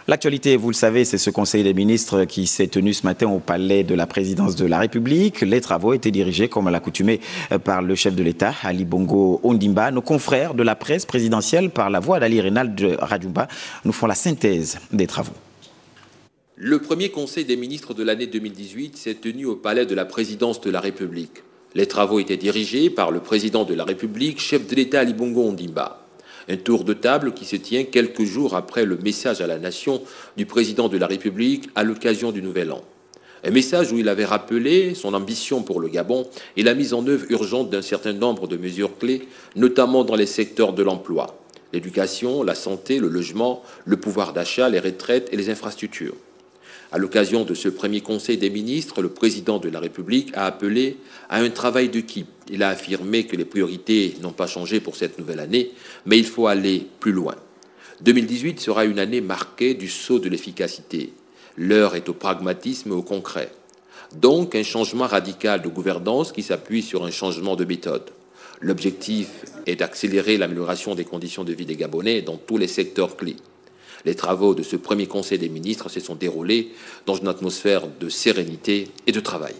L'actualité, vous le savez, c'est ce Conseil des ministres qui s'est tenu ce matin au palais de la présidence de la République. Les travaux étaient dirigés, comme à l'accoutumée, par le chef de l'État, Ali Bongo Ondimba. Nos confrères de la presse présidentielle, par la voix d'Ali Rinald Radjouba, nous font la synthèse des travaux. Le premier Conseil des ministres de l'année 2018 s'est tenu au palais de la présidence de la République. Les travaux étaient dirigés par le président de la République, chef de l'État Ali Bongo Ondimba. Un tour de table qui se tient quelques jours après le message à la nation du président de la République à l'occasion du Nouvel An. Un message où il avait rappelé son ambition pour le Gabon et la mise en œuvre urgente d'un certain nombre de mesures clés, notamment dans les secteurs de l'emploi, l'éducation, la santé, le logement, le pouvoir d'achat, les retraites et les infrastructures. À l'occasion de ce premier Conseil des ministres, le président de la République a appelé à un travail d'équipe. Il a affirmé que les priorités n'ont pas changé pour cette nouvelle année, mais il faut aller plus loin. 2018 sera une année marquée du saut de l'efficacité. L'heure est au pragmatisme et au concret. Donc, un changement radical de gouvernance qui s'appuie sur un changement de méthode. L'objectif est d'accélérer l'amélioration des conditions de vie des Gabonais dans tous les secteurs clés. Les travaux de ce premier Conseil des ministres se sont déroulés dans une atmosphère de sérénité et de travail.